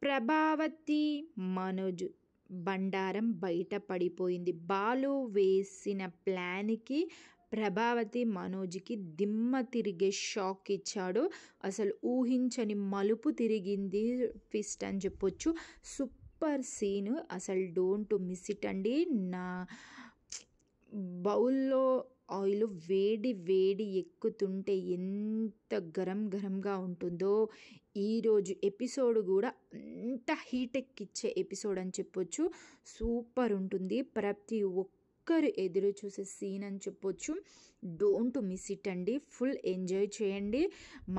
ప్రభావతి మనోజ్ బండారం బయట పడిపోయింది. బాలు వేసిన ప్లాన్కి ప్రభావతి మనోజ్కి దిమ్మ తిరిగే షాక్ ఇచ్చాడు. అసలు ఊహించని మలుపు తిరిగింది ట్విస్ట్ అని చెప్పొచ్చు. సూపర్ సీన్, అసలు డోంట్ మిస్ ఇట్ అండి. నా బౌల్లో ఆయిల్ వేడి వేడి ఎక్కుతుంటే ఎంత గరంగా ఉంటుందో ఈరోజు ఎపిసోడ్ కూడా అంత హీట్ ఎక్కిచ్చే ఎపిసోడ్ అని చెప్పొచ్చు. సూపర్ ఉంటుంది. ప్రతి ఒక్కరు ఎదురు చూసే సీన్ అని చెప్పొచ్చు. డోంట్ మిస్ ఇట్ అండి. ఫుల్ ఎంజాయ్ చేయండి.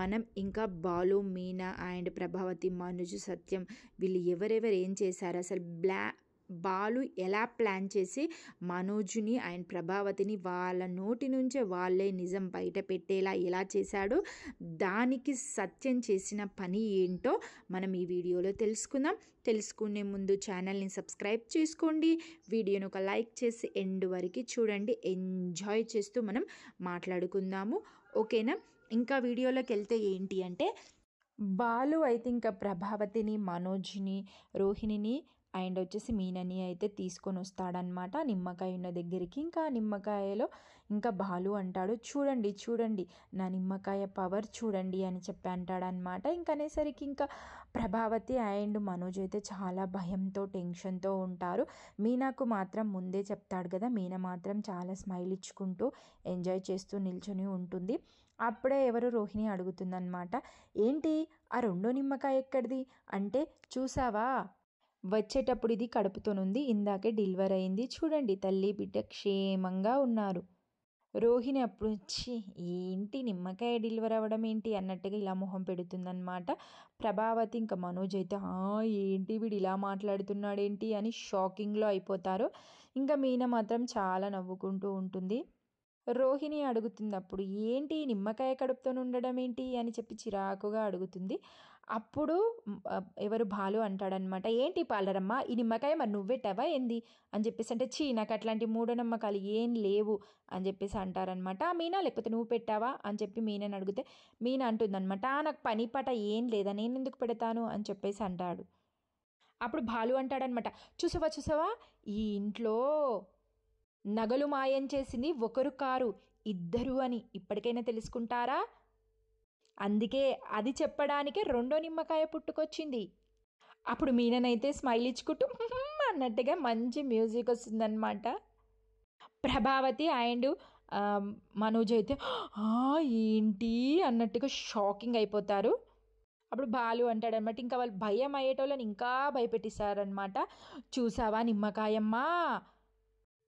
మనం ఇంకా బాలు, మీనా అండ్ ప్రభావతి, మనోజ్, సత్యం వీళ్ళు ఎవరెవరు ఏం చేశారు, అసలు బాలు ఎలా ప్లాన్ చేసి మనోజ్ని అండ్ ప్రభావతిని వాళ్ళ నోటి నుంచే వాళ్ళే నిజం బయట పెట్టేలా ఎలా చేశాడో, దానికి సత్యం చేసిన పని ఏంటో మనం ఈ వీడియోలో తెలుసుకుందాం. తెలుసుకునే ముందు ఛానల్ని సబ్స్క్రైబ్ చేసుకోండి. వీడియోను ఒక లైక్ చేసి ఎండ్ వరకు చూడండి. ఎంజాయ్ చేస్తూ మనం మాట్లాడుకుందాము, ఓకేనా? ఇంకా వీడియోలోకి వెళ్తే ఏంటి అంటే, బాలు అయితే ఇంకా ప్రభావతిని, మనోజ్ని, రోహిణిని అండ్ వచ్చేసి మీనని అయితే తీసుకొని వస్తాడనమాట నిమ్మకాయ ఉన్న దగ్గరికి. ఇంకా నిమ్మకాయలో ఇంకా బాలు అంటాడు, చూడండి నా నిమ్మకాయ పవర్ చూడండి అని చెప్పి అంటాడనమాట. ఇంకా అనేసరికి ఇంకా ప్రభావతి అండ్ మనోజ్ అయితే చాలా భయంతో టెన్షన్తో ఉంటారు. మీనాకు మాత్రం ముందే చెప్తాడు కదా, మీనా మాత్రం చాలా స్మైల్ ఇచ్చుకుంటూ ఎంజాయ్ చేస్తూ నిల్చొని ఉంటుంది. అప్పుడే ఎవరు రోహిణి అడుగుతుందన్నమాట, ఏంటి ఆ రెండో నిమ్మకాయ ఎక్కడిది అంటే, చూసావా వచ్చేటప్పుడు ఇది కడుపుతోనుంది, ఇందాకే డెలివరీ అయింది, చూడండి తల్లి బిడ్డ క్షేమంగా ఉన్నారు. రోహిణి అప్పుడు వచ్చి ఏంటి నిమ్మకాయ డెలివరీ అవ్వడం ఏంటి అన్నట్టుగా ఇలా మొహం పెడుతుందన్నమాట. ప్రభావతి ఇంకా మనోజ్ అయితే ఏంటి వీడు ఇలా మాట్లాడుతున్నాడేంటి అని షాకింగ్లో అయిపోతారు. ఇంకా మీనా మాత్రం చాలా నవ్వుకుంటూ ఉంటుంది. రోహిణి అడుగుతుంది అప్పుడు, ఏంటి నిమ్మకాయ కడుపుతో ఉండడం ఏంటి అని చెప్పి చిరాకుగా అడుగుతుంది. అప్పుడు ఎవరు బాలు అంటాడనమాట, ఏంటి పాలరమ్మ ఈ నిమ్మకాయ మరి నువ్వెట్టావా ఏంది అని చెప్పేసి అంటే, నాకు అట్లాంటి మూఢనమ్మకాలు ఏం లేవు అని చెప్పేసి అంటారనమాట. మీనా లేకపోతే నువ్వు పెట్టావా అని చెప్పి మీనని అడిగితే మీనా అంటుందన్నమాట, నాకు పని పాట ఏం లేదా, నేను ఎందుకు పెడతాను అని చెప్పేసి అంటాడు. అప్పుడు బాలు అంటాడనమాట, చూసావా ఈ ఇంట్లో నగలు మాయం చేసింది ఒకరు కారు ఇద్దరు అని ఇప్పటికైనా తెలుసుకుంటారా, అందుకే అది చెప్పడానికే రెండో నిమ్మకాయ పుట్టుకొచ్చింది. అప్పుడు మీననైతే స్మైల్ ఇచ్చుకుంటూ అన్నట్టుగా మంచి మ్యూజిక్ వస్తుందన్నమాట. ప్రభావతి అండ్ మనోజ్ అయితే ఏంటి అన్నట్టుగా షాకింగ్ అయిపోతారు. అప్పుడు బాలు అంటాడనమాట, ఇంకా వాళ్ళు భయం అయ్యేటోళ్ళని ఇంకా భయపెట్టిస్తారనమాట. చూసావా నిమ్మకాయమ్మా,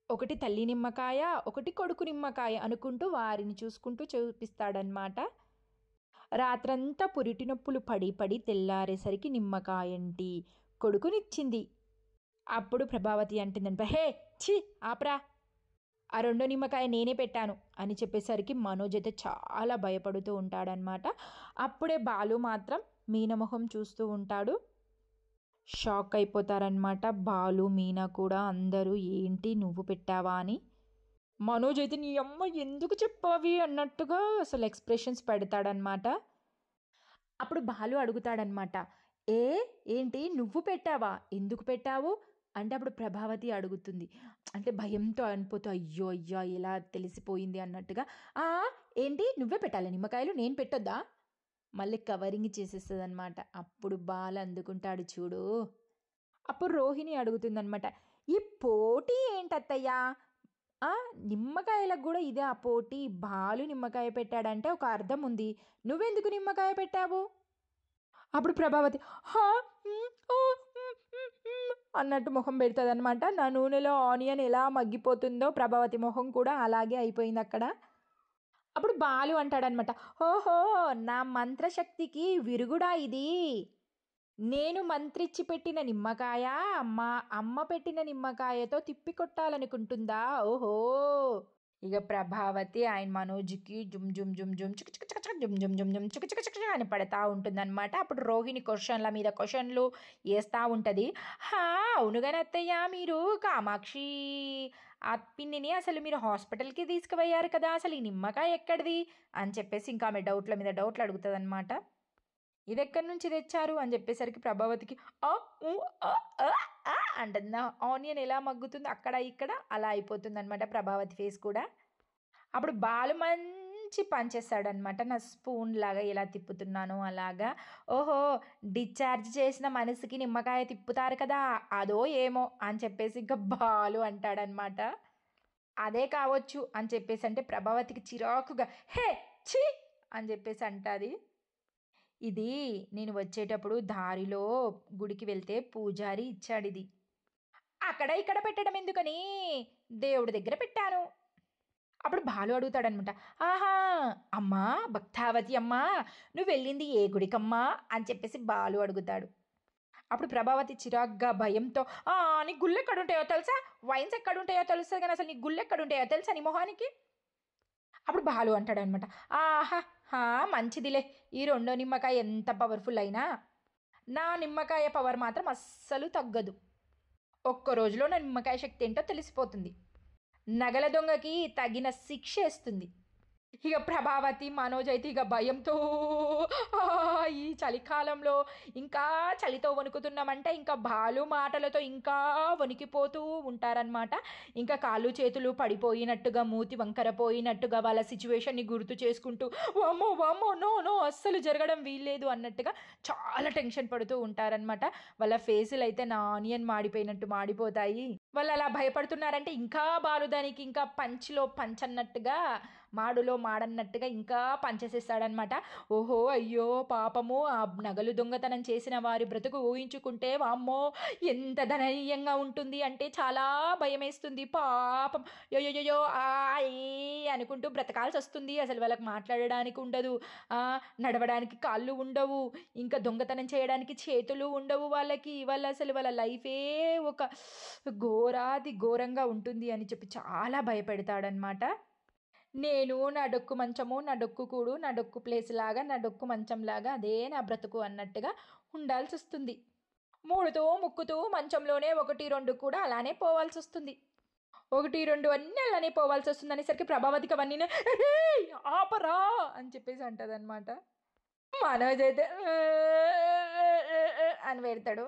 ఒకటి తల్లి నిమ్మకాయ ఒకటి కొడుకు నిమ్మకాయ అనుకుంటూ వారిని చూసుకుంటూ చూపిస్తాడనమాట. రాత్రంతా పురిటి నొప్పులు పడి తెల్లారేసరికి నిమ్మకాయంటి కొడుకునిచ్చింది. అప్పుడు ప్రభావతి అంటుందంట, హే ఛీ ఆప్రా, ఆ రెండో నిమ్మకాయ నేనే పెట్టాను అని చెప్పేసరికి మనోజ్ అయితే చాలా భయపడుతూ ఉంటాడనమాట. అప్పుడే బాలు మాత్రం మీనమొహం చూస్తూ ఉంటాడు. షాక్ అయిపోతారనమాట బాలు, మీనా కూడా. అందరూ ఏంటి నువ్వు పెట్టావా అని. మనోజ్ అయితే నీ అమ్మ ఎందుకు చెప్పావి అన్నట్టుగా అసలు ఎక్స్ప్రెషన్స్ పెడతాడనమాట. అప్పుడు బాలు అడుగుతాడనమాట, ఏంటి నువ్వు పెట్టావా, ఎందుకు పెట్టావు అంటే అప్పుడు ప్రభావతి అడుగుతుంది, అంటే భయంతో అనిపోతూ అయ్యో ఎలా తెలిసిపోయింది అన్నట్టుగా, ఏంటి నువ్వే పెట్టాలి నిమ్మకాయలు, నేను పెట్టొద్దా, మళ్ళీ కవరింగ్ చేసేస్తుంది అనమాట. అప్పుడు బాలు అందుకుంటాడు చూడు. అప్పుడు రోహిణి అడుగుతుందనమాట, ఈ పోటీ ఏంటత్తయ్యా, నిమ్మకాయలకు కూడా ఇదే ఆ పోటీ, బాలు నిమ్మకాయ పెట్టాడంటే ఒక అర్థం ఉంది, నువ్వెందుకు నిమ్మకాయ పెట్టావు. అప్పుడు ప్రభావతి అన్నట్టు మొహం పెడుతుంది అనమాట. నా నూనెలో ఆనియన్ ఎలా మగ్గిపోతుందో ప్రభావతి మొహం కూడా అలాగే అయిపోయింది అక్కడ. అప్పుడు బాలు అంటాడనమాట, ఓహో నా మంత్రశక్తికి విరుగుడా ఇది, నేను మంత్రిచ్చి పెట్టిన నిమ్మకాయ మా అమ్మ పెట్టిన నిమ్మకాయతో తిప్పి కొట్టాలనుకుంటుందా, ఓహో. ఇక ప్రభావతి ఆయన మనోజ్కి జుమ్ జుమ్ జుమ్ జుమ్ చుక్ చుక్ చుక్ చుక్ జుమ్ జుమ్ జుమ్ జుమ్ చుక్ చుక్ చుక్ అని పడతా ఉంటుందన్నమాట. అప్పుడు రోహిణి క్వశ్చన్ల మీద క్వశ్చన్లు వేస్తూ ఉంటుంది. అవునుగాని అత్తయ్య, మీరు కామాక్షి ఆ పిన్నిని అసలు మీరు హాస్పిటల్కి తీసుకుపోయారు కదా, అసలు ఈ నిమ్మకాయ ఎక్కడిది అని చెప్పేసి ఇంకా ఆమె డౌట్ల మీద డౌట్లు అడుగుతుంది అనమాట. ఇదెక్కడి నుంచి తెచ్చారు అని చెప్పేసరికి ప్రభావతికి ఆ ఊ, ఆ, ఆ, ఆ అంటుంది. నా ఆనియన్ ఎలా మగ్గుతుందో అక్కడ ఇక్కడ అలా అయిపోతుంది అనమాట ప్రభావతి ఫేస్ కూడా. అప్పుడు బాలు మంచి పనిచేస్తాడనమాట, నా స్పూన్ లాగా ఎలా తిప్పుతున్నాను అలాగా. ఓహో, డిశ్చార్జ్ చేసిన మనసుకి నిమ్మకాయ తిప్పుతారు కదా, అదో ఏమో అని చెప్పేసి ఇంకా బాలు అంటాడనమాట. అదే కావచ్చు అని చెప్పేసి అంటే ప్రభావతికి చిరాకుగా హే ఛీ అని చెప్పేసి అంటుంది. ఇది నేను వచ్చేటప్పుడు దారిలో గుడికి వెళ్తే పూజారి ఇచ్చాడు ఇది. అక్కడ ఇక్కడ పెట్టడం ఎందుకని దేవుడి దగ్గర పెట్టాను. అప్పుడు బాలు అడుగుతాడనమాట, ఆహా అమ్మా భక్తావతి అమ్మా, నువ్వు వెళ్ళింది ఏ గుడికమ్మా అని చెప్పేసి బాలు అడుగుతాడు. అప్పుడు ప్రభావతి చిరాగ్గా భయంతో, నీ గుళ్ళు ఎక్కడుంటాయో తెలుసా, వైన్స్ ఎక్కడుంటాయో తెలుసా, కానీ అసలు నీ గుళ్ళు ఎక్కడుంటాయో తెలుసా నీ మొహానికి. అప్పుడు బాలు అంటాడనమాట, ఆహా హా మంచిదిలే, ఈ రెండో నిమ్మకాయ ఎంత పవర్ఫుల్ అయినా నా నిమ్మకాయ పవర్ మాత్రం అస్సలు తగ్గదు. ఒక్క రోజులో నా నిమ్మకాయ శక్తి ఏంటో తెలిసిపోతుంది. నగల దొంగకి తగిన శిక్ష వేస్తుంది. ఇక ప్రభావతి మనోజ్ అయితే ఇక భయంతో ఈ చలికాలంలో ఇంకా చలితో వణుకుతున్నామంటే ఇంకా బాలు మాటలతో ఇంకా వణికిపోతూ ఉంటారనమాట. ఇంకా కాళ్ళు చేతులు పడిపోయినట్టుగా, మూతి వంకరపోయినట్టుగా వాళ్ళ సిచ్యువేషన్ని గుర్తు చేసుకుంటూ వామ్మో వామ్మో నో నో అస్సలు జరగడం వీల్లేదు అన్నట్టుగా చాలా టెన్షన్ పడుతూ ఉంటారనమాట. వాళ్ళ ఫేసులు అయితే నా ఆనియన్ మాడిపోయినట్టు మాడిపోతాయి. వాళ్ళు అలా భయపడుతున్నారంటే ఇంకా బాలు దానికి ఇంకా పంచిలో పంచన్నట్టుగా, మాడులో మాడన్నట్టుగా ఇంకా పంచేసేస్తాడనమాట. ఓహో అయ్యో పాపము, ఆ నగలు దొంగతనం చేసిన వారి బ్రతుకు ఊహించుకుంటే వామ్మో ఎంత దయనీయంగా ఉంటుంది అంటే చాలా భయమేస్తుంది. పాపం యోయోయో అనుకుంటూ బ్రతకాల్సి వస్తుంది. అసలు వాళ్ళకి మాట్లాడడానికి ఉండదు, నడవడానికి కాళ్ళు ఉండవు, ఇంకా దొంగతనం చేయడానికి చేతులు ఉండవు వాళ్ళకి. వాళ్ళ లైఫే ఒక ఘోరాది ఘోరంగా ఉంటుంది అని చెప్పి చాలా భయపెడతాడనమాట. నేను నా డొక్కు మంచము, నా డొక్కు కూడు, నా డొక్కు ప్లేస్ లాగా, నా డొక్కు మంచం లాగా అదే నా బ్రతుకు అన్నట్టుగా ఉండాల్సి వస్తుంది. మూడుతో ముక్కుతూ మంచంలోనే 1-2 కూడా అలానే పోవాల్సి వస్తుంది. 1-2 అన్నీ అలానే పోవాల్సి వస్తుంది అనేసరికి ప్రభావతికి అవన్నీ ఆపరా అని చెప్పేసి అంటదనమాట. మనోజ్ అయితే అని పెడతాడు.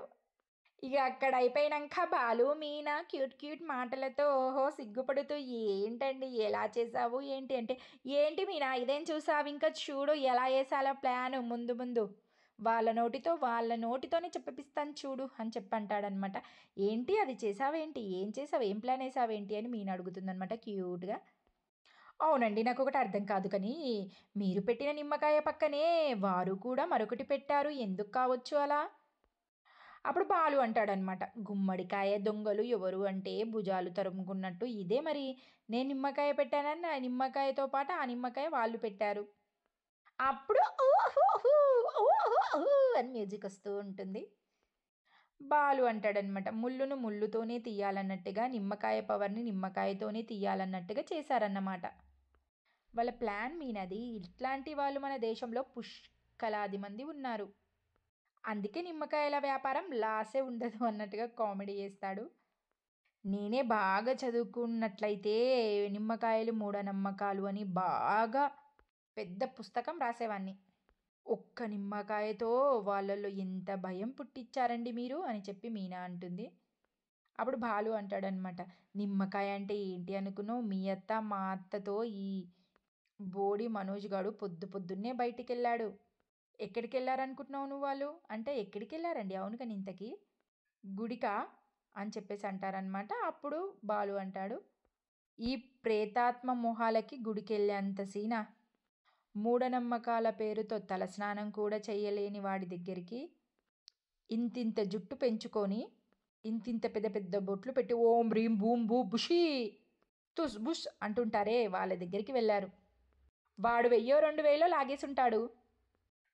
ఇక అక్కడ అయిపోయినాక బాలు మీనా క్యూట్ క్యూట్ మాటలతో ఓహో సిగ్గుపడుతూ ఏంటండి ఎలా చేసావు ఏంటి అంటే, ఏంటి మీనా ఇదేం చూసావు, ఇంకా చూడు ఎలా వేసాలో ప్లాన్ ముందు ముందు వాళ్ళ నోటితోనే చెప్పిస్తాను చూడు అని చెప్పి అంటాడనమాట. ఏంటి అది చేసావేంటి, ఏం చేసావు, ఏం ప్లాన్ వేసావేంటి అని మీనా అడుగుతుందనమాట క్యూట్గా. అవునండి, నాకు ఒకటి అర్థం కాదు కానీ మీరు పెట్టిన నిమ్మకాయ పక్కనే వారు కూడా మరొకటి పెట్టారు, ఎందుకు కావచ్చు అలా. అప్పుడు బాలు అంటాడనమాట, గుమ్మడికాయ దొంగలు ఎవరు అంటే భుజాలు తరుముకున్నట్టు ఇదే మరి, నేను నిమ్మకాయ పెట్టానని ఆ నిమ్మకాయతో పాటు ఆ నిమ్మకాయ వాళ్ళు పెట్టారు. అప్పుడు ఊహుహు, ఊహుహు అని మ్యూజిక్ వస్తూ ఉంటుంది. బాలు అంటాడనమాట, ముళ్ళును ముళ్ళుతోనే తీయాలన్నట్టుగా నిమ్మకాయ పవర్ని నిమ్మకాయతోనే తీయాలన్నట్టుగా చేశారన్నమాట. వాళ్ళ ప్లాన్ మీనది. ఇట్లాంటి వాళ్ళు మన దేశంలో పుష్కలాది మంది ఉన్నారు. అందుకే నిమ్మకాయల వ్యాపారం లాసే ఉండదు అన్నట్టుగా కామెడీ చేస్తాడు. నేనే బాగా చదువుకున్నట్లయితే నిమ్మకాయలు మూఢనమ్మకాలు అని బాగా పెద్ద పుస్తకం రాసేవాడిని. ఒక్క నిమ్మకాయతో వాళ్ళల్లో ఎంత భయం పుట్టించారండి మీరు అని చెప్పి మీనా అంటుంది. అప్పుడు బాలు అంటాడనమాట, నిమ్మకాయ అంటే ఏంటి అనుకున్నావు, మీ అత్త మా అత్తతో ఈ బోడి మనోజ్ గాడు పొద్దున్నే బయటికి వెళ్ళాడు. ఎక్కడికి వెళ్ళారనుకుంటున్నావు నువ్వు వాళ్ళు అంటే, ఎక్కడికి వెళ్ళారండి అవును కానీ ఇంతకీ గుడికా అని చెప్పేసి అంటారనమాట. అప్పుడు బాలు అంటాడు, ఈ ప్రేతాత్మ మొహాలకి గుడికి వెళ్ళేంత సీనా, మూఢనమ్మకాల పేరుతో తలస్నానం కూడా చెయ్యలేని వాడి దగ్గరికి ఇంతింత జుట్టు పెంచుకొని ఇంతింత పెద్ద పెద్ద బొట్లు పెట్టి ఓం బ్రీం బూమ్ బూ బుషీ తుస్ బుష్ అంటుంటారే వాళ్ళ దగ్గరికి వెళ్ళారు. వాడు 1000-2000 లాగేసుంటాడు.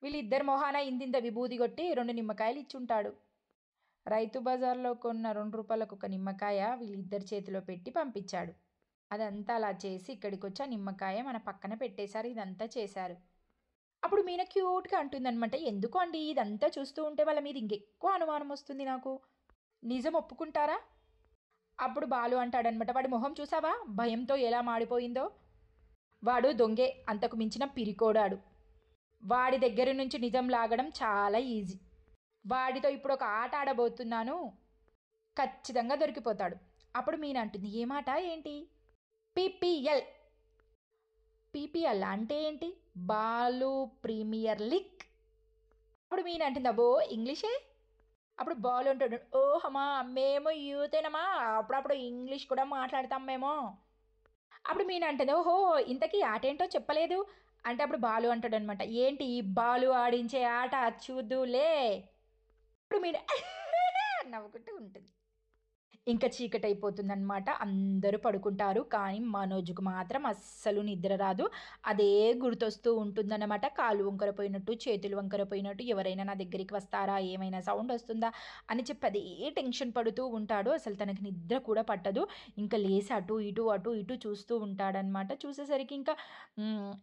వీళ్ళిద్దరి మొహాన ఇంతింత విభూది కొట్టి 2 నిమ్మకాయలు ఇచ్చుంటాడు. రైతు బజార్లో కొన్న 2 రూపాయలకు ఒక నిమ్మకాయ వీళ్ళిద్దరి చేతిలో పెట్టి పంపించాడు. అదంతా అలా చేసి ఇక్కడికి వచ్చి ఆ నిమ్మకాయ మన పక్కన పెట్టేశారు, ఇదంతా చేశారు. అప్పుడు మీన క్యూట్గా అంటుందన్నమాట, ఎందుకు అండి ఇదంతా చూస్తూ ఉంటే వాళ్ళ మీద ఇంకెక్కువ అనుమానం వస్తుంది నాకు, నిజం ఒప్పుకుంటారా. అప్పుడు బాలు అంటాడనమాట, వాడి మొహం చూసావా భయంతో ఎలా మాడిపోయిందో, వాడు దొంగే, అంతకు మించిన పిరికోడాడు. వాడి దగ్గర నుంచి నిజం లాగడం చాలా ఈజీ. వాడితో ఇప్పుడు ఒక ఆట ఆడబోతున్నాను, ఖచ్చితంగా దొరికిపోతాడు. అప్పుడు మీనా అంటుంది, ఏ మాట ఏంటి? పీపీఎల్. పీపీఎల్ అంటే ఏంటి? Balu premier league. అప్పుడు మీనా అంటుంది, అబ్బో ఇంగ్లీషే. అప్పుడు బాలు అంటాడు, ఓహమ్మా మేము యూతేనమ్మా, అప్పుడప్పుడు ఇంగ్లీష్ కూడా మాట్లాడతాం మేము. అప్పుడు మీనా అంటుంది, ఓహో ఇంతకీ ఆట ఏంటో చెప్పలేదు అంటే అప్పుడు బాలు అంటాడు అనమాట, ఏంటి బాలు ఆడించే ఆట చూద్దులే. అప్పుడు మీనా నవ్వుకుంటూ ఉంటుంది. ఇంకా చీకటైపోతుందనమాట. అందరూ పడుకుంటారు. కానీ మనోజ్‌కు మాత్రం అస్సలు నిద్ర రాదు. అదే గుర్తొస్తూ ఉంటుందన్నమాట. కాళ్ళు వంకర పోయినట్టు, చేతులు వంకర పోయినట్టు, ఎవరైనా నా దగ్గరికి వస్తారా? ఏమైనా సౌండ్ వస్తుందా? అని చెప్పి అదే టెన్షన్ పడుతూ ఉంటాడు. అసలు తనకి నిద్ర కూడా పట్టదు. ఇంకా లేసి అటు ఇటు, అటు ఇటు చూస్తూ ఉంటాడనమాట. చూసేసరికి ఇంకా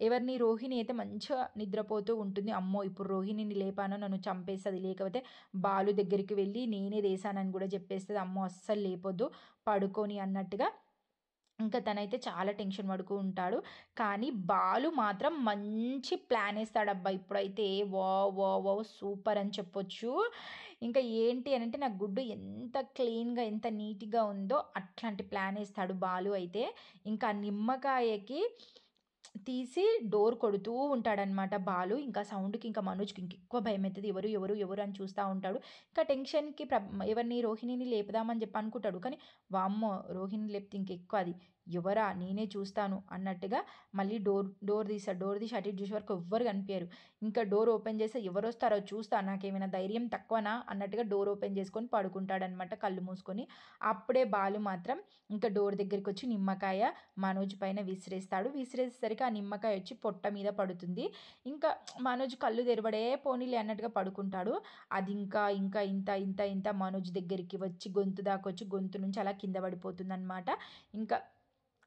ఎవరిని రోహిణి అయితే మంచిగా నిద్రపోతూ ఉంటుంది. అమ్మో! ఇప్పుడు రోహిణిని లేపాను నన్ను చంపేస్తది. లేకపోతే బాలు దగ్గరికి వెళ్ళి నేనే వేశానని కూడా చెప్పేస్తది. అమ్మో! అస్సలు లేపొద్దు పడుకొని అన్నట్టుగా. ఇంకా తనైతే చాలా టెన్షన్ పడుతూ ఉంటాడు. కానీ బాలు మాత్రం మంచి ప్లాన్ ఏస్తాడబ్బా! ఇప్పుడైతే వావ్! వావ్! వావ్! సూపర్ అని చెప్పొచ్చు. ఇంకా ఏంటి అనంటే నా గుడ్డు ఎంత క్లీన్‌గా ఎంత నీట్‌గా ఉందో అట్లాంటి ప్లాన్ ఏస్తాడు బాలు అయితే. ఇంకా నిమ్మకాయకి తీసి డోర్ కొడుతూ ఉంటాడనమాట బాలు. ఇంకా సౌండ్‌కి ఇంకా మనోజ్‌కి ఇంకెక్కువ భయమైతది. ఎవరు, ఎవరు, ఎవరు అని చూస్తా ఉంటాడు. ఇంకా టెన్షన్‌కి ఎవరిని రోహిణిని లేపుదామని చెప్పి అనుకుంటాడు. కానీ వామ్మో! రోహిణిని లేపితే ఇంకెక్కువ అది. ఎవరా? నేనే చూస్తాను అన్నట్టుగా మళ్ళీ డోర్ తీస్తాడు. డోర్ తీసి అటు ఇటు చూసే వరకు ఎవ్వరు కనిపియరు. ఇంకా డోర్ ఓపెన్ చేస్తే ఎవరొస్తారో చూస్తా, నాకేమైనా ధైర్యం తక్కువనా అన్నట్టుగా డోర్ ఓపెన్ చేసుకొని పడుకుంటాడనమాట కళ్ళు మూసుకొని. అప్పుడే బాలు మాత్రం ఇంకా డోర్ దగ్గరికొచ్చి నిమ్మకాయ మనోజ్ పైన విసిరేస్తాడు. విసిరేసేసరికి ఆ నిమ్మకాయ వచ్చి పొట్ట మీద పడుతుంది. ఇంకా మనోజ్ కళ్ళు తెరవడే పోనీలే అన్నట్టుగా పడుకుంటాడు. అది ఇంకా ఇంకా ఇంత ఇంత ఇంత మనోజ్ దగ్గరికి వచ్చి గొంతు దాకొచ్చి గొంతు నుంచి అలా కింద పడిపోతుందనమాట. ఇంకా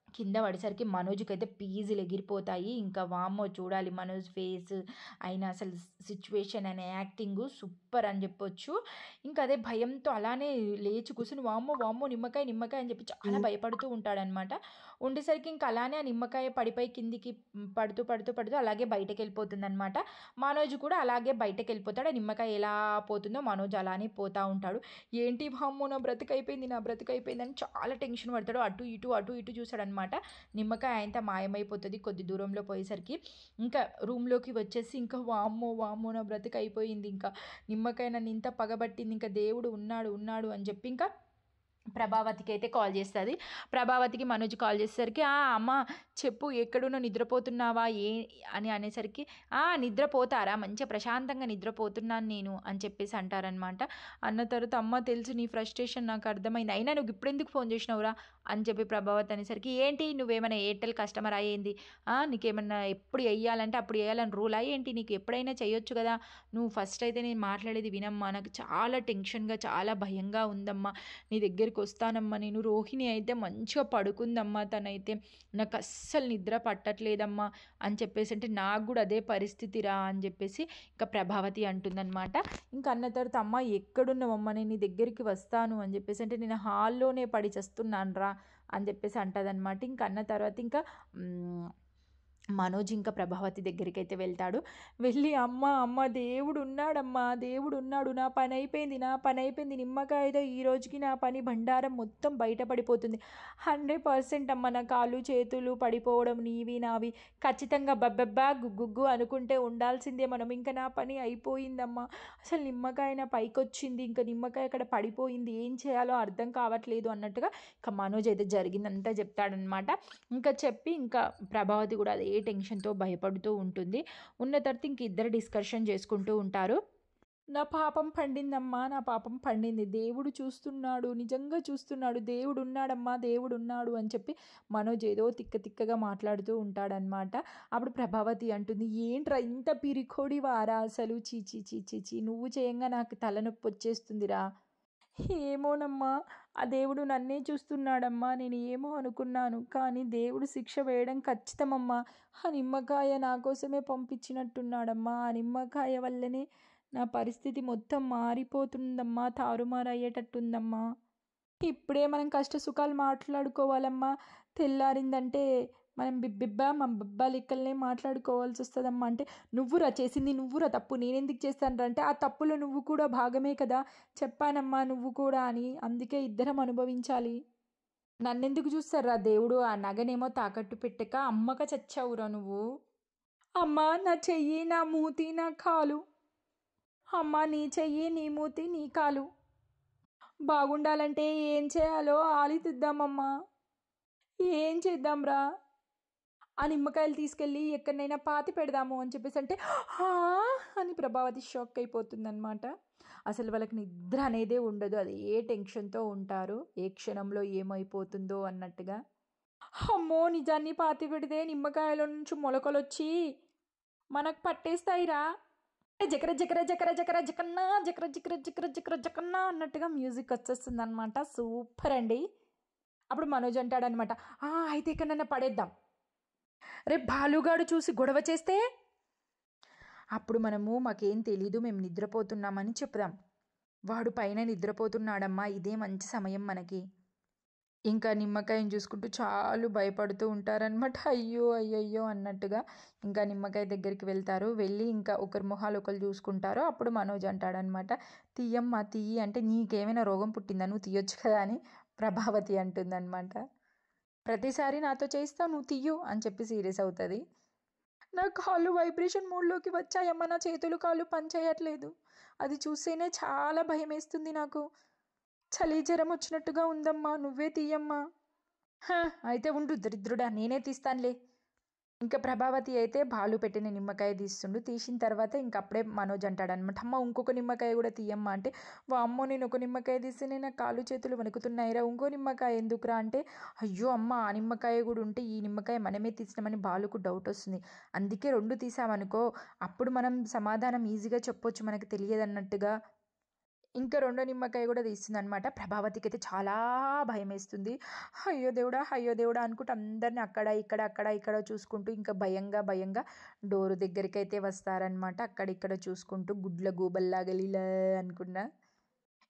కింద పడేసరికి మనోజ్‌కైతే పీజులు ఎగిరిపోతాయి. ఇంకా వామ్మో! చూడాలి మనోజ్ ఫేస్ ఆయన అసలు సిట్యుయేషన్ ఆయన యాక్టింగు సూపర్ అని చెప్పొచ్చు. ఇంకా అదే భయంతో అలానే లేచి కూర్చొని వామ్మో! వామ్మో! నిమ్మకాయ, నిమ్మకాయ అని చెప్పి చాలా భయపడుతూ ఉంటాడనమాట. ఉండేసరికి ఇంకా అలానే ఆ నిమ్మకాయ పడిపోయి కిందికి పడుతూ, పడుతూ, పడుతూ అలాగే బయటకెళ్ళిపోతుందనమాట. మనోజ్ కూడా అలాగే బయటకెళ్ళిపోతాడు. ఆ నిమ్మకాయ ఎలా పోతుందో మనోజ్ అలానే పోతా ఉంటాడు. ఏంటి వామ్మో! నా బ్రతుకయిపోయింది, నా బ్రతుకయిపోయింది అని చాలా టెన్షన్ పడతాడు. అటు ఇటు, అటు ఇటు చూస్తాడనమాట. నిమ్మకాయ అంతా మాయమైపోతది కొద్ది దూరంలో పోయేసరికి. ఇంకా రూమ్‌లోకి వచ్చేసి ఇంకా వామ్మో! వామ్మో! నా బ్రతుకయిపోయింది ఇంకా. నిమ్మకాయ నన్నింత పగబట్టింది. ఇంకా దేవుడు ఉన్నాడు, ఉన్నాడు అని చెప్పి ఇంకా ప్రభావతికి అయితే కాల్ చేస్తది. ప్రభావతికి మనోజ్ కాల్ చేసేసరికి, అమ్మ చెప్పు ఎక్కడున్నావు? నిద్రపోతున్నావా? అని అనేసరికి, నిద్రపోతారా? మంచిగా ప్రశాంతంగా నిద్రపోతున్నాను నేను అని చెప్పేసి అంటారనమాట. అన్న తర్వాత, అమ్మ తెలుసు నీ ఫ్రస్ట్రేషన్ నాకు అర్థమైంది. అయినా నువ్వు ఇప్పుడెందుకు ఫోన్ చేసినావురా? అని చెప్పి ప్రభావతి అనేసరికి, ఏంటి నువ్వేమైనా ఎయిర్టెల్ కస్టమరా ఏంది? నీకేమన్నా ఎప్పుడు ఎయ్యాలంటే అప్పుడు ఎయ్యాలని రూలా ఏంటి? నీకు ఎప్పుడైనా చేయొచ్చు కదా! నువ్వు ఫస్ట్ అయితే నేను మాట్లాడేది వినమ్మా. నాకు చాలా టెన్షన్‌గా చాలా భయంగా ఉందమ్మా. నీ దగ్గరికి వస్తానమ్మా నేను. రోహిణి అయితే మంచిగా పడుకుందమ్మా తనైతే. నాకు అస్సలు నిద్ర పట్టట్లేదమ్మా అని చెప్పేసి అంటే, నాకు కూడా అదే పరిస్థితిరా అని చెప్పేసి ఇంకా ప్రభావతి అంటుందన్నమాట. ఇంకా అన్న తర్వాత, అమ్మ ఎక్కడున్నావమ్మా? నేను నీ దగ్గరికి వస్తాను అని చెప్పేసి అంటే, నేను హాల్లోనే పడి చస్తున్నాను రా అని చెప్పేసి అంటదనమాట. ఇంకా అన్న తర్వాత ఇంకా మనోజ్ ఇంకా ప్రభావతి దగ్గరికైతే వెళ్తాడు. వెళ్ళి, అమ్మ దేవుడు ఉన్నాడమ్మా, దేవుడు ఉన్నాడు, నా పని అయిపోయింది, నా పని అయిపోయింది, నిమ్మకాయతో ఈ రోజుకి నా పని బండారం మొత్తం బయటపడిపోతుంది. 100% అమ్మ. నా కాళ్ళు చేతులు పడిపోవడం నీవి నావి ఖచ్చితంగా బబ్బబ్బా గుగ్గుగ్గు అనుకుంటే ఉండాల్సిందే మనం. ఇంకా నా పని అయిపోయిందమ్మా. అసలు నిమ్మకాయ నా పైకొచ్చింది, ఇంకా నిమ్మకాయ అక్కడ పడిపోయింది, ఏం చేయాలో అర్థం కావట్లేదు అన్నట్టుగా ఇంకా మనోజ్ అయితే జరిగిందంతా చెప్తాడనమాట. ఇంకా చెప్పి ఇంకా ప్రభావతి కూడా అదే టెన్షన్తో భయపడుతూ ఉంటుంది. ఉన్న తర్వాత ఇంక ఇద్దరు డిస్కషన్ చేసుకుంటూ ఉంటారు. నా పాపం పండిందమ్మా, నా పాపం పండింది, దేవుడు చూస్తున్నాడు, నిజంగా చూస్తున్నాడు, దేవుడు ఉన్నాడమ్మా, దేవుడు ఉన్నాడు అని చెప్పి మనోజ్ ఏదో తిక్క తిక్కగా మాట్లాడుతూ ఉంటాడనమాట. అప్పుడు ప్రభావతి అంటుంది, ఏంట్రా ఇంత పిరికోడివారా అసలు, చీ చీ చీ చీ నువ్వు చేయంగా నాకు తలనొప్పి వచ్చేస్తుందిరా. ఏమోనమ్మా, ఆ దేవుడు నన్నే చూస్తున్నాడమ్మా, నేను ఏమో అనుకున్నాను, కానీ దేవుడు శిక్ష వేయడం ఖచ్చితమమ్మా. ఆ నిమ్మకాయ నా కోసమే పంపించినట్టున్నాడమ్మా. ఆ నిమ్మకాయ వల్లనే నా పరిస్థితి మొత్తం మారిపోతుందమ్మా, తారుమారయ్యేటట్టుందమ్మా. ఇప్పుడే మనం కష్ట సుఖాలు మాట్లాడుకోవాలమ్మా. తెల్లారిందంటే మనం బిబ్బిబ్బా మా బిబ్బా లెక్కలనే మాట్లాడుకోవాల్సి వస్తుందమ్మా. అంటే నువ్వురా చేసింది, నువ్వురా తప్పు, నేనెందుకు చేస్తాను అంటే ఆ తప్పులో నువ్వు కూడా భాగమే కదా, చెప్పానమ్మా నువ్వు కూడా అని, అందుకే ఇద్దరం అనుభవించాలి. నన్నెందుకు చూస్తారా దేవుడు, ఆ నగనేమో తాకట్టు పెట్టక అమ్మక చచ్చావురా నువ్వు. అమ్మా నా చెయ్యి, నా మూతి, నా కాలు, అమ్మా నీ చెయ్యి, నీ మూతి, నీ కాలు బాగుండాలంటే ఏం చేయాలో ఆలోచిద్దామమ్మా. ఏం చేద్దాంరా, ఆ నిమ్మకాయలు తీసుకెళ్ళి ఎక్కడైనా పాతి పెడదాము అని చెప్పేసి అంటే అని ప్రభావతి షాక్ అయిపోతుందన్నమాట. అసలు వాళ్ళకి నిద్ర అనేదే ఉండదు, అది ఏ టెన్షన్తో ఉంటారు, ఏ క్షణంలో ఏమైపోతుందో అన్నట్టుగా. అమ్మో నిజాన్ని పాతి పెడితే నిమ్మకాయల నుంచి మొలకలు వచ్చి మనకు పట్టేస్తాయిరా, జకర జకర జకర జకర జకన్నా జకర జకర జకర జకర జకన్నా అన్నట్టుగా మ్యూజిక్ వచ్చేస్తుంది అనమాట. సూపర్ అండి. అప్పుడు మనోజ్ అంటాడనమాట, అయితే ఎక్కడన్నా పడేద్దాం, రేపు భాలుగాడు చూసి గొడవ చేస్తే అప్పుడు మనము మాకేం తెలీదు, మేము నిద్రపోతున్నామని చెప్దాం. వాడు పైన నిద్రపోతున్నాడమ్మా, ఇదే మంచి సమయం మనకి. ఇంకా నిమ్మకాయని చూసుకుంటూ చాలా భయపడుతూ ఉంటారనమాట. అయ్యో అయ్యయ్యో అన్నట్టుగా ఇంకా నిమ్మకాయ దగ్గరికి వెళ్తారు. వెళ్ళి ఇంకా ఒకరి మొహాలు ఒకరు చూసుకుంటారు. అప్పుడు మనోజ్ అంటాడనమాట, తీయమ్మా తీయి అంటే, నీకేమైనా రోగం పుట్టిందా, నువ్వు తీయొచ్చు కదా అని ప్రభావతి అంటుందన్నమాట. ప్రతిసారి నాతో చేస్తావు, నువ్వు తీయు అని చెప్పి సీరియస్ అవుతుంది. నా కాళ్ళు వైబ్రేషన్ మోడ్లోకి వచ్చాయమ్మా, నా చేతులు కాళ్ళు పనిచేయట్లేదు, అది చూస్తేనే చాలా భయం వేస్తుంది నాకు, చలి జ్వరం వచ్చినట్టుగా ఉందమ్మా, నువ్వే తీయమ్మా. అయితే ఉండు దరిద్రుడా, నేనే తీస్తానులే. ఇంకా ప్రభావతి అయితే భాలు పెట్టిన నిమ్మకాయ తీసిన తర్వాత ఇంక అప్పుడే మనోజ్ అంటాడనమాట, అమ్మ ఇంకొక నిమ్మకాయ కూడా తీయమ్మా అంటే, అమ్మో నేను ఒక నిమ్మకాయ తీస్తేనే నా కాళ్ళు చేతులు వణుకుతున్నాయిరా, ఇంకో నిమ్మకాయ ఎందుకురా అంటే, అయ్యో అమ్మ ఆ నిమ్మకాయ కూడా ఉంటే ఈ నిమ్మకాయ మనమే తీసినామని బాలుకు డౌట్ వస్తుంది, అందుకే రెండు తీసామనుకో అప్పుడు మనం సమాధానం ఈజీగా చెప్పొచ్చు మనకు తెలియదన్నట్టుగా. ఇంకా రెండో నిమ్మకాయ కూడా తీస్తుంది అనమాట. ప్రభావతికి అయితే చాలా భయం వేస్తుంది. అయ్యో దేవుడా అనుకుంటూ అందరిని అక్కడ ఇక్కడ చూసుకుంటూ ఇంకా భయంగా డోరు దగ్గరికి అయితే వస్తారనమాట. అక్కడిక్కడ చూసుకుంటూ గుడ్ల గూబల్లాగా లీలా అనుకున్నా.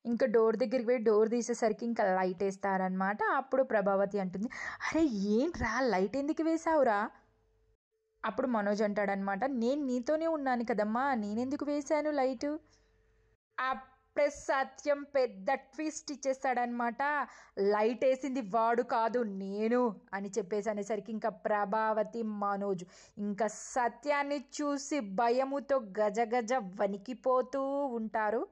ఇంకా డోర్ దగ్గరికి పోయి డోర్ తీసేసరికి ఇంకా లైట్ వేస్తారనమాట. అప్పుడు ప్రభావతి అంటుంది, అరే ఏంట్రా లైట్ ఎందుకు వేసావురా? అప్పుడు మనోజ్ అంటాడనమాట, నేను నీతోనే ఉన్నాను కదమ్మా, నేనెందుకు వేశాను లైటు. ప్లస్ సత్యం పెద్ద ట్విస్ట్ ఇచ్చేస్తాడనమాట, లైట్ వేసింది వాడు కాదు నేను అని చెప్పేసి అనేసరికి ఇంకా ప్రభావతి మనోజ్ ఇంకా సత్యాన్ని చూసి భయముతో గజగజ వణికిపోతూ ఉంటారు.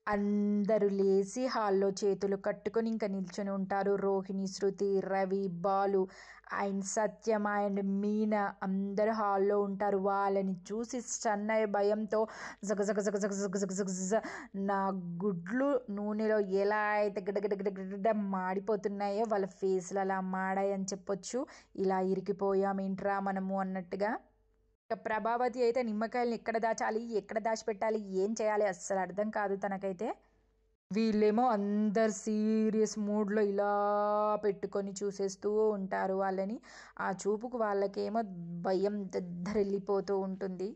అందరూ లేచి హాల్లో చేతులు కట్టుకొని ఇంకా నిల్చొని ఉంటారు. రోహిణి, శృతి, రవి, బాలు అండ్ సత్యం అండ్ మీనా అందరూ హాల్లో ఉంటారు. వాళ్ళని చూసి స్టన్నయ్య భయంతో జగ నా గుడ్లు నూనెలో ఎలా అయితే గడ్డ మాడిపోతున్నాయో వాళ్ళ ఫేస్లు అలా మాడాయని చెప్పొచ్చు. ఇలా ఇరికిపోయామేంట్రా మనము అన్నట్టుగా. ప్రభావతి అయితే నిమ్మకాయలను ఎక్కడ దాచాలి, ఎక్కడ దాచిపెట్టాలి, ఏం చేయాలి అస్సలు అర్థం కాదు తనకైతే. వీళ్ళేమో అందరు సీరియస్ మూడ్లో ఇలా పెట్టుకొని చూసేస్తూ ఉంటారు వాళ్ళని. ఆ చూపుకు వాళ్ళకేమో భయం దద్దరిల్లిపోతూ ఉంటుంది.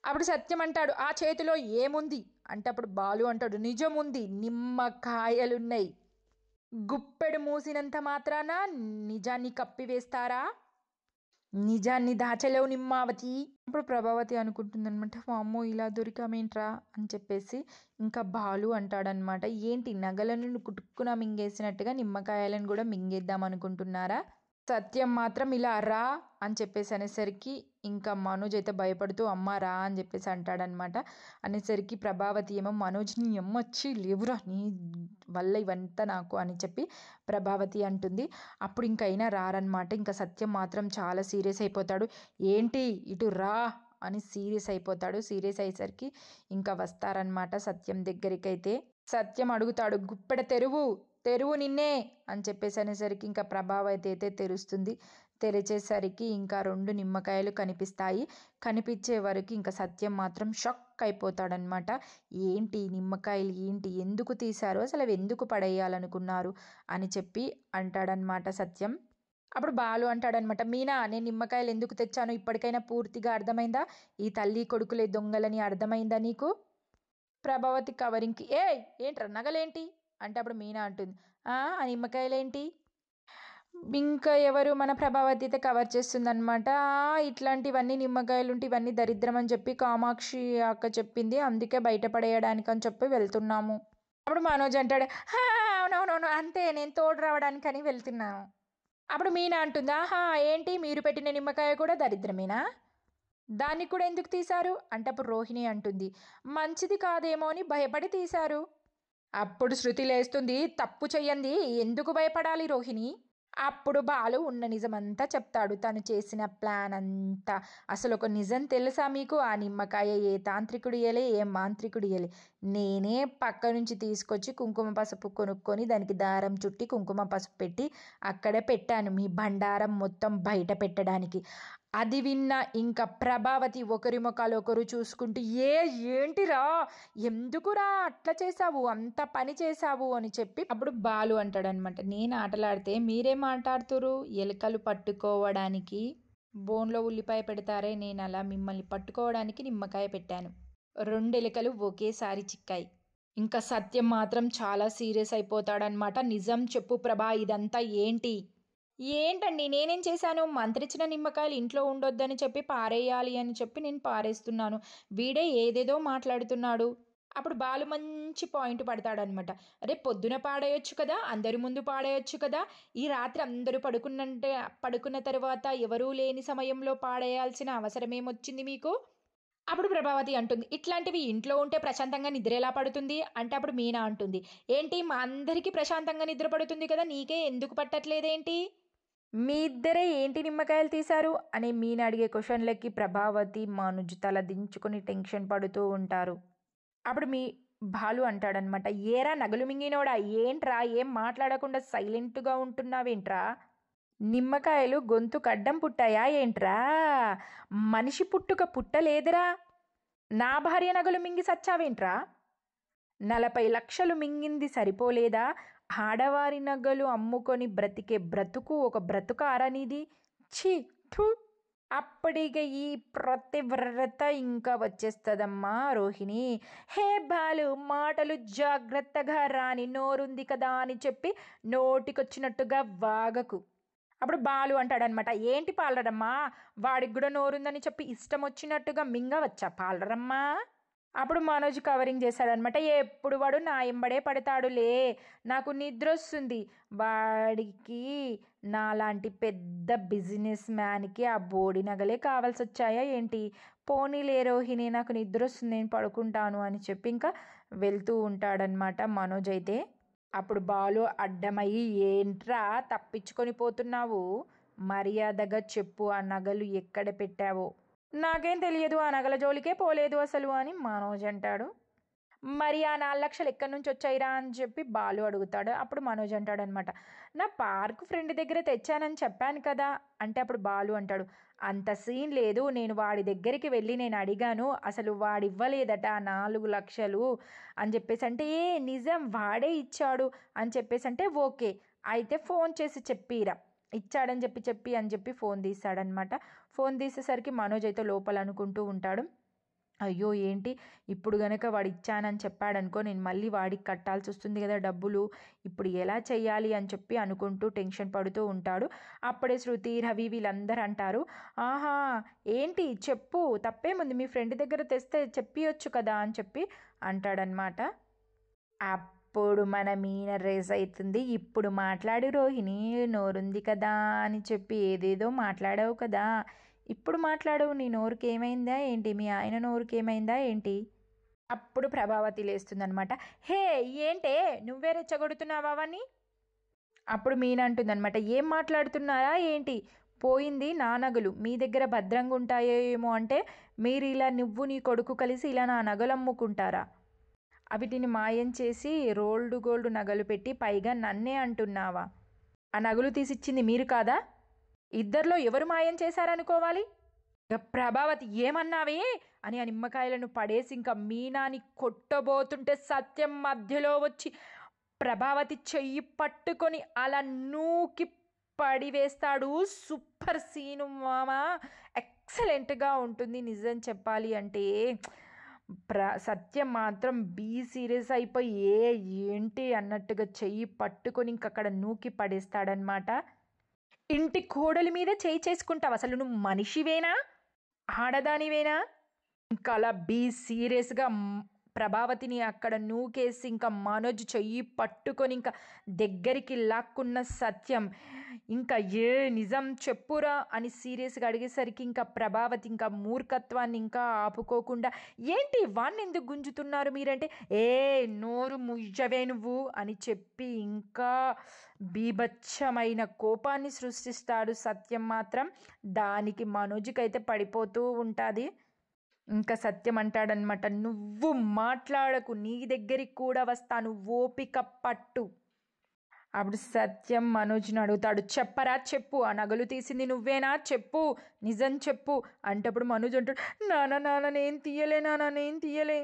అప్పుడు సత్యం అంటాడు, ఆ చేతిలో ఏముంది అంటే అప్పుడు బాలు అంటాడు, నిజం ఉంది, నిమ్మకాయలున్నాయి, గుప్పెడు మూసినంత మాత్రాన నిజాన్ని కప్పివేస్తారా, నిజాన్ని దాచలేవు నిమ్మావతి. అప్పుడు ప్రభావతి అనుకుంటుందన్నమాట, అమ్మో ఇలా దొరికామేంట్రా అని చెప్పేసి. ఇంకా బాలు అంటాడనమాట, ఏంటి నగలను కుటుక్కున మింగేసినట్టుగా నిమ్మకాయలను కూడా మింగేద్దాం అనుకుంటున్నారా? సత్యం మాత్రం ఇలా రా అని చెప్పేసి అనేసరికి ఇంకా మనోజ్ అయితే భయపడుతూ అమ్మ రా అని చెప్పేసి అంటాడనమాట. అనేసరికి ప్రభావతి ఏమో మనోజ్ని ఎమ్మొచ్చి లేవురా నీ వల్ల ఇవంతా నాకు అని చెప్పి ప్రభావతి అంటుంది. అప్పుడు ఇంకైనా రారనమాట. ఇంకా సత్యం మాత్రం చాలా సీరియస్ అయిపోతాడు. ఏంటి ఇటు రా అని సీరియస్ అయిపోతాడు. సీరియస్ అయ్యేసరికి ఇంకా వస్తారనమాట సత్యం దగ్గరికి. అయితే సత్యం అడుగుతాడు, గుప్పెడ తెరువు నిన్నే అని చెప్పేసి అనేసరికి ఇంకా ప్రభావతి అయితే తెరుస్తుంది. తెరిచేసరికి ఇంకా 2 నిమ్మకాయలు కనిపిస్తాయి. కనిపించే వరకు ఇంకా సత్యం మాత్రం షాక్ అయిపోతాడనమాట. ఏంటి నిమ్మకాయలు ఏంటి, ఎందుకు తీశారు, అసలు అవి ఎందుకు పడేయాలనుకున్నారు అని చెప్పి అంటాడనమాట సత్యం. అప్పుడు బాలు అంటాడనమాట, మీనా నేను నిమ్మకాయలు ఎందుకు తెచ్చానో ఇప్పటికైనా పూర్తిగా అర్థమైందా, ఈ తల్లి కొడుకులే దొంగలని అర్థమైందా నీకు? ప్రభావతి కవరింగ్కి ఏంట్రా నగలేంటి అంటే అప్పుడు మీనా అంటుంది, ఆ నిమ్మకాయలేంటి, ఇంకా ఎవరు మన ప్రభావతి అయితే కవర్ చేస్తుందనమాట. ఇట్లాంటివన్నీ నిమ్మకాయలుంటే ఇవన్నీ దరిద్రం అని చెప్పి కామాక్షి అక్క చెప్పింది. అందుకే బయటపడేయడానికి అని చెప్పి వెళ్తున్నాము. అప్పుడు మనోజ్ అంటాడు, అవునవునవును అంతే, నేను తోడు రావడానికని వెళ్తున్నాను. అప్పుడు మీనా అంటుంది, ఆహా ఏంటి మీరు పెట్టిన నిమ్మకాయ కూడా దరిద్రమేనా, దాన్ని కూడా ఎందుకు తీశారు అంటే అప్పుడు రోహిణి అంటుంది, మంచిది కాదేమో అని భయపడి తీశారు. అప్పుడు శృతి లేస్తుంది, తప్పు చెయ్యంది ఎందుకు భయపడాలి రోహిణి. అప్పుడు బాలు ఉన్న నిజమంతా చెప్తాడు, తను చేసిన ప్లాన్ అంతా. అసలు ఒక నిజం తెలుసా మీకు, ఆ నిమ్మకాయ ఏ తాంత్రికుడు ఇయ్యలే, ఏ మాంత్రికుడు ఇయ్యలే, నేనే పక్క నుంచి తీసుకొచ్చి కుంకుమ పసుపు కొనుక్కొని దానికి దారం చుట్టి కుంకుమ పసుపు పెట్టి అక్కడే పెట్టాను మీ బండారం మొత్తం బయట పెట్టడానికి. అది విన్న ఇంకా ప్రభావతి ఒకరి ముఖాలు ఒకరు చూసుకుంటూ, ఏంటిరా, ఎందుకురా అట్లా చేసావు, అంత పని చేసావు అని చెప్పి అప్పుడు బాలు అంటాడనమాట, నేను ఆటలాడితే మీరేం మాట్లాడుతురు, ఎలుకలు పట్టుకోవడానికి బోన్లో ఉల్లిపాయ పెడతారే, నేను అలా మిమ్మల్ని పట్టుకోవడానికి నిమ్మకాయ పెట్టాను. 2 ఎలుకలు ఒకేసారి చిక్కాయి. ఇంకా సత్యం మాత్రం చాలా సీరియస్ అయిపోతాడనమాట. నిజం చెప్పు ప్రభా, ఇదంతా ఏంటి. ఏంటండి నేనేం చేశాను, మంత్రిచ్చిన నిమ్మకాయలు ఇంట్లో ఉండొద్దని చెప్పి పారేయాలి అని చెప్పి నేను పారేస్తున్నాను, వీడే ఏదేదో మాట్లాడుతున్నాడు. అప్పుడు బాలు మంచి పాయింట్ పడతాడనమాట, అరే పొద్దున పాడేయొచ్చు కదా, అందరి ముందు పాడేయొచ్చు కదా, ఈ రాత్రి అందరూ పడుకున్న తర్వాత ఎవరూ లేని సమయంలో పాడేయాల్సిన అవసరం ఏమొచ్చింది మీకు. అప్పుడు ప్రభావతి అంటుంది, ఇట్లాంటివి ఇంట్లో ఉంటే ప్రశాంతంగా నిద్ర ఎలా పడుతుంది అంటే అప్పుడు మీనా అంటుంది, ఏంటి మా అందరికీ ప్రశాంతంగా నిద్ర పడుతుంది కదా, నీకే ఎందుకు పట్టట్లేదేంటి, మీ ఇద్దరే ఏంటి నిమ్మకాయలు తీశారు అని మీనా అడిగే క్వశ్చన్లకి ప్రభావతి మనోజ్ తల దించుకొని టెన్షన్ పడుతూ ఉంటారు. అప్పుడు బాలు అంటాడనమాట, ఏరా నగలు మింగినోడా, ఏంట్రా ఏం మాట్లాడకుండా సైలెంట్గా ఉంటున్నావేంట్రా, నిమ్మకాయలు గొంతు కడ్డం పుట్టాయా ఏంట్రా, మనిషి పుట్టుక పుట్టలేదురా, నా భార్య నగలు మింగి సచ్చావేంట్రా, 40 లక్షలు మింగింది సరిపోలేదా, ఆడవారి నగలు అమ్ముకొని బ్రతికే బ్రతుకు ఒక బ్రతుకారనిది, ఛీ థూ. అప్పటిక ఈ ప్రతివ్రత ఇంకా వచ్చేస్తుందమ్మా రోహిణి. హే బాలు, మాటలు జాగ్రత్తగా రాని, నోరుంది కదా అని చెప్పి నోటికొచ్చినట్టుగా వాగకు. అప్పుడు బాలు అంటాడనమాట, ఏంటి పాలరమ్మా, వాడికి కూడా నోరుందని చెప్పి ఇష్టం వచ్చినట్టుగా మింగవచ్చా పాలరమ్మా. అప్పుడు మనోజ్ కవరింగ్ చేశాడనమాట, ఎప్పుడు వాడు నా ఎంబడే పడతాడులే, నాకు నిద్ర వస్తుంది, వాడికి నాలాంటి పెద్ద బిజినెస్ మ్యాన్కి ఆ బోడి నగలే కావాల్సి వచ్చాయా ఏంటి, పోనీలే రోహిణి నాకు నిద్ర వస్తుంది నేను పడుకుంటాను అని చెప్పి ఇంకా వెళ్తూ ఉంటాడనమాట మనోజ్ అయితే. అప్పుడు బాలు అడ్డమయ్యి, ఏంట్రా తప్పించుకొని పోతున్నావు, మర్యాదగా చెప్పు ఆ నగలు ఎక్కడ పెట్టావో. నాకేం తెలియదు, ఆ నగల జోలికే పోలేదు అసలు అని మనోజ్ అంటాడు. మరి ఆ 4 లక్షలు ఎక్కడి నుంచి వచ్చాయిరా అని చెప్పి బాలు అడుగుతాడు. అప్పుడు మనోజ్ అంటాడనమాట, నా పార్క్ ఫ్రెండ్ దగ్గర తెచ్చానని చెప్పాను కదా అంటే అప్పుడు బాలు అంటాడు, అంత సీన్ లేదు, నేను వాడి దగ్గరికి వెళ్ళి నేను అడిగాను, అసలు వాడు ఇవ్వలేదట 4 లక్షలు అని చెప్పేసి అంటే, నిజం వాడే ఇచ్చాడు అని చెప్పేసి అంటే ఓకే అయితే ఫోన్ చేసి చెప్పిరా, ఇచ్చాడని చెప్పి అని చెప్పి ఫోన్ తీస్తాడనమాట. ఫోన్ తీసేసరికి మనోజ్ అయితే లోపల అనుకుంటూ ఉంటాడు, అయ్యో ఏంటి ఇప్పుడు గనక వాడు ఇచ్చానని చెప్పాడనుకో, నేను మళ్ళీ వాడికి కట్టాల్సి వస్తుంది కదా డబ్బులు, ఇప్పుడు ఎలా చెయ్యాలి అని చెప్పి అనుకుంటూ టెన్షన్ పడుతూ ఉంటాడు. అప్పుడే శృతి రవి వీళ్ళందరూ అంటారు, ఆహా ఏంటి చెప్పు, తప్పేముంది, మీ ఫ్రెండ్ దగ్గర తెస్తే చెప్పియొచ్చు కదా అని చెప్పి అంటాడనమాట. అప్పుడు మన మీన రేస్ అవుతుంది, ఇప్పుడు మాట్లాడు రోహిణి, నోరుంది కదా అని చెప్పి ఏదేదో మాట్లాడావు కదా, ఇప్పుడు మాట్లాడు, నీ నోరుకి ఏమైందా ఏంటి, మీ ఆయన నోరుకి ఏమైందా ఏంటి. అప్పుడు ప్రభావతి లేస్తుందనమాట, హే ఏంటే నువ్వే రెచ్చగొడుతున్నావా అవన్నీ. అప్పుడు మీన అంటుందన్నమాట, ఏం మాట్లాడుతున్నారా ఏంటి, పోయింది నా నగలు మీ దగ్గర భద్రంగా ఉంటాయేమో అంటే మీరు ఇలా నువ్వు నీ కొడుకు కలిసి ఇలా నా నగలు అమ్ముకుంటారా, వీటిని మాయం చేసి రోల్డ్ గోల్డ్ నగలు పెట్టి పైగా నన్నే అంటున్నావా, ఆ నగలు తీసిచ్చింది మీరు కాదా, ఇద్దరిలో ఎవరు మాయం చేశారనుకోవాలి. ప్రభావతి ఏమన్నావే అని ఆ నిమ్మకాయలను పడేసి ఇంకా మీనాని కొట్టబోతుంటే సత్యం మధ్యలో వచ్చి ప్రభావతి చెయ్యి పట్టుకొని అలా నూకి పడివేస్తాడు. సూపర్ సీను మామా, ఎక్సలెంట్గా ఉంటుంది నిజం చెప్పాలి అంటే. సత్యం మాత్రం సీరియస్ అయిపోయి ఏంటి అన్నట్టుగా చెయ్యి పట్టుకొని ఇంకక్కడ నూకి పడేస్తాడనమాట. ఇంటి కోడలి మీద చేయి చేసుకుంటావు, అసలు నువ్వు మనిషివేనా, ఆడదానివేనా? ఇంకా అలా సీరియస్గా ప్రభావతిని అక్కడ నూకేసి ఇంకా మనోజ్ చెయ్యి పట్టుకొని ఇంకా దగ్గరికి లాక్కున్న సత్యం ఇంకా ఏ నిజం చెప్పురా అని సీరియస్గా అడిగేసరికి ఇంకా ప్రభావతి ఇంకా మూర్ఖత్వాన్ని ఇంకా ఆపుకోకుండా ఏంటి వాణ్ణి ఎందుకు గుంజుతున్నారు మీరంటే, ఏ నోరు ముయ్యవే నువ్వు అని చెప్పి ఇంకా బీభత్సమైన కోపాన్ని సృష్టిస్తాడు సత్యం మాత్రం. దానికి మనోజ్కి అయితే పడిపోతూ ఉంటుంది. ఇంకా సత్యం అంటాడనమాట, నువ్వు మాట్లాడకు, నీ దగ్గరికి కూడా వస్తాను, ఓపిక పట్టు. అప్పుడు సత్యం మనోజ్ని అడుగుతాడు, చెప్పరా చెప్పు, ఆ నగలు తీసింది నువ్వేనా, చెప్పు, నిజం చెప్పు అంటే అప్పుడు మనోజ్ అంటాడు, నాన్న నేను తీయలే, నేను తీయలే,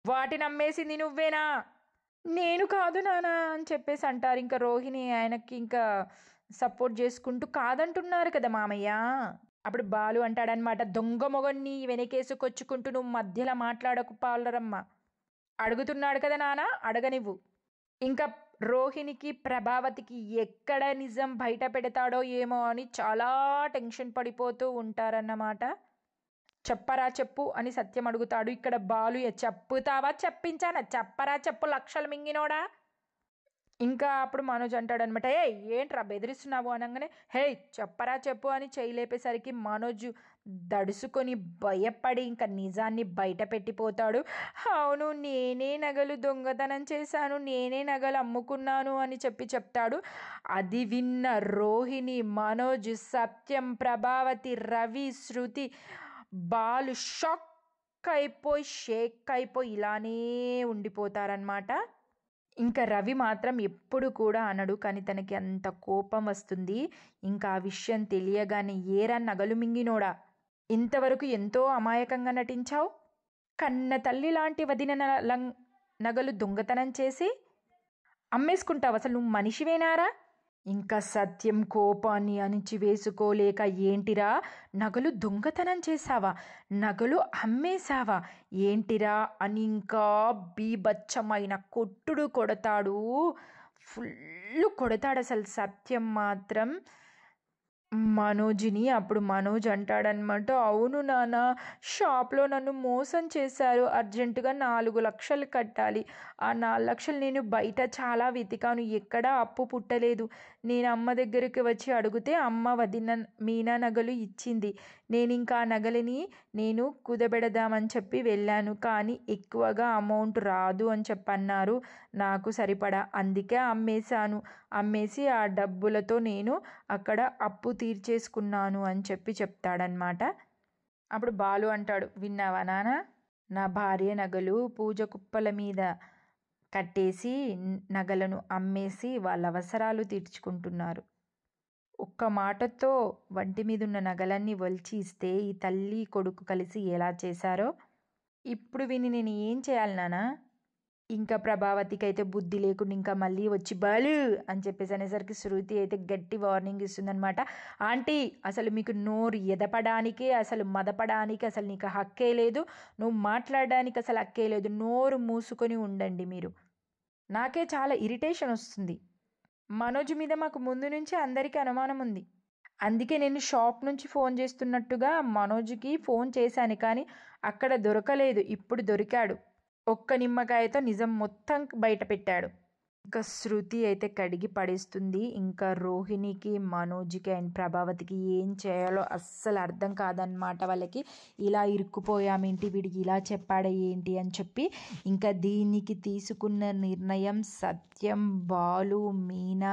వాటిని అమ్మేసింది నువ్వేనా, నేను కాదు నాన్న అని చెప్పేసి అంటారు. ఇంకా రోహిణి ఆయనకి ఇంకా సపోర్ట్ చేసుకుంటూ కాదంటున్నారు కదా మామయ్య. అప్పుడు బాలు అంటాడనమాట, దొంగ మొగన్ని వెనకేసుకొచ్చుకుంటూ నువ్వు మధ్యలో మాట్లాడకు పాలరమ్మ, అడుగుతున్నాడు కదా నాన్న, అడగనివ్వు. ఇంకా రోహిణికి ప్రభావతికి ఎక్కడ నిజం బయట పెడతాడో ఏమో అని చాలా టెన్షన్ పడిపోతూ ఉంటారన్నమాట. చెప్పరా చెప్పు అని సత్యం అడుగుతాడు. ఇక్కడ బాలు చెప్పుతావా చెప్పించానా, చెప్పరా చెప్పు లక్షలు మింగినోడా. ఇంకా అప్పుడు మనోజ్ అంటాడనమాట, ఏంట్రా బెదిరిస్తున్నావు అనగానే, చెప్పరా చెప్పు అని చేయి లేపేసరికి మనోజ్ దడుసుకొని భయపడి ఇంకా నిజాన్ని బయట పెట్టిపోతాడు. అవును, నేనే నగలు దొంగతనం చేశాను, నేనే నగలు అమ్ముకున్నాను అని చెప్తాడు. అది విన్న రోహిణి, మనోజ్, సత్యం, ప్రభావతి, రవి, శృతి, బాలు షాక్ అయిపోయి ఇలానే ఉండిపోతారనమాట. ఇంకా రవి మాత్రం ఎప్పుడు కూడా అనడు, కానీ తనకి అంత కోపం వస్తుంది. ఇంకా ఆ విషయం తెలియగానే, ఏరా నగలు మింగినోడా, ఇంతవరకు ఎంతో అమాయకంగా నటించావు, కన్న తల్లి లాంటి వదిన నగలు దొంగతనం చేసి అమ్మేసుకుంటావు, అసలు నువ్వు మనిషివేనారా. ఇంకా సత్యం కోపాన్ని అణిచివేసుకోలేక, ఏంటిరా నగలు దొంగతనం చేసావా, నగలు అమ్మేశావా ఏంటిరా అని ఇంకా బీభత్సమైన కొట్టుడు కొడతాడు. ఫుల్ కొడతాడు అసలు సత్యం మాత్రం మనోజ్ని. అప్పుడు మనోజ్ అంటాడనమాట, అవును నాన్న, షాప్లో నన్ను మోసం చేశారు, అర్జెంటుగా 4 లక్షలు కట్టాలి, ఆ 4 లక్షలు నేను బయట చాలా వెతికాను, ఎక్కడా అప్పు పుట్టలేదు, నేను అమ్మ దగ్గరికి వచ్చి అడిగితే అమ్మ వదిన మీనా నగలు ఇచ్చింది, నేను ఇంకా ఆ నగలని నేను కుదబెడదామని చెప్పి వెళ్ళాను, కానీ ఎక్కువగా అమౌంట్ రాదు అని చెప్పన్నారు, నాకు సరిపడా, అందుకే అమ్మేసి ఆ డబ్బులతో నేను అక్కడ అప్పు తీర్చేసుకున్నాను అని చెప్తాడనమాట. అప్పుడు బాలు అంటాడు, విన్నావా నాన్న, నా భార్య నగలు పూజ కుప్పల మీద కట్టేసి నగలను అమ్మేసి వాళ్ళ అవసరాలు తీర్చుకుంటున్నారు, ఒక్క మాటతో వంటి మీద ఉన్న నగలన్నీ ఒలిచి ఇస్తే ఈ తల్లి కొడుకు కలిసి ఎలా చేశారో ఇప్పుడు విని నేను ఏం చేయాలి నాన్న. ఇంకా ప్రభావతికి అయితే బుద్ధి లేకుండా ఇంకా మళ్ళీ వచ్చి బాలు అని చెప్పేసి అనేసరికి శృతి అయితే గట్టి వార్నింగ్ ఇస్తుందనమాట, ఆంటీ అసలు మీకు నోరు ఎదపడానికి, అసలు మదపడానికి అసలు నీకు హక్కే లేదు, నువ్వు మాట్లాడడానికి అసలు హక్కే లేదు, నోరు మూసుకొని ఉండండి మీరు, నాకే చాలా ఇరిటేషన్ వస్తుంది, మనోజ్ మీద మాకు ముందు నుంచి అందరికీ అనుమానం ఉంది, అందుకే నేను షాప్ నుంచి ఫోన్ చేస్తున్నట్టుగా మనోజ్కి ఫోన్ చేశాను, కానీ అక్కడ దొరకలేదు, ఇప్పుడు దొరికాడు, ఒక్క నిమ్మకాయతో నిజం మొత్తం బయట పెట్టాడు. ఇంకా శృతి అయితే కడిగి పడేస్తుంది. ఇంకా రోహిణికి, మనోజ్కి అండ్ ప్రభావతికి ఏం చేయాలో అస్సలు అర్థం కాదనమాట వాళ్ళకి. ఇలా ఇరుక్కుపోయామేంటి, వీడికి ఇలా చెప్పాడే ఏంటి అని చెప్పి ఇంకా దీనికి తీసుకున్న నిర్ణయం సత్యం, బాలు, మీనా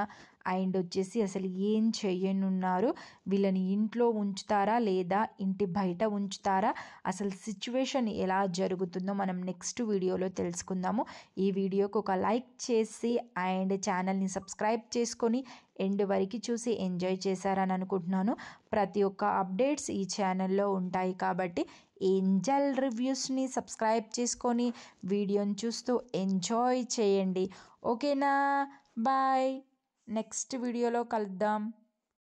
అండ్ వచ్చేసి అసలు ఏం చెయ్యనున్నారు, వీళ్ళని ఇంట్లో ఉంచుతారా లేదా ఇంటి బయట ఉంచుతారా, అసలు సిచ్యువేషన్ ఎలా జరుగుతుందో మనం నెక్స్ట్ వీడియోలో తెలుసుకుందాము. ఈ వీడియోకి ఒక లైక్ చేసి అండ్ ఛానల్ని సబ్స్క్రైబ్ చేసుకొని ఎండ్ వరకు చూసి ఎంజాయ్ చేశారని అనుకుంటున్నాను. ప్రతి ఒక్క అప్డేట్స్ ఈ ఛానల్లో ఉంటాయి కాబట్టి ఏంజల్ రివ్యూస్ని సబ్స్క్రైబ్ చేసుకొని వీడియోని చూస్తూ ఎంజాయ్ చేయండి. ఓకేనా, బాయ్, నెక్స్ట్ వీడియోలో కలుద్దాం.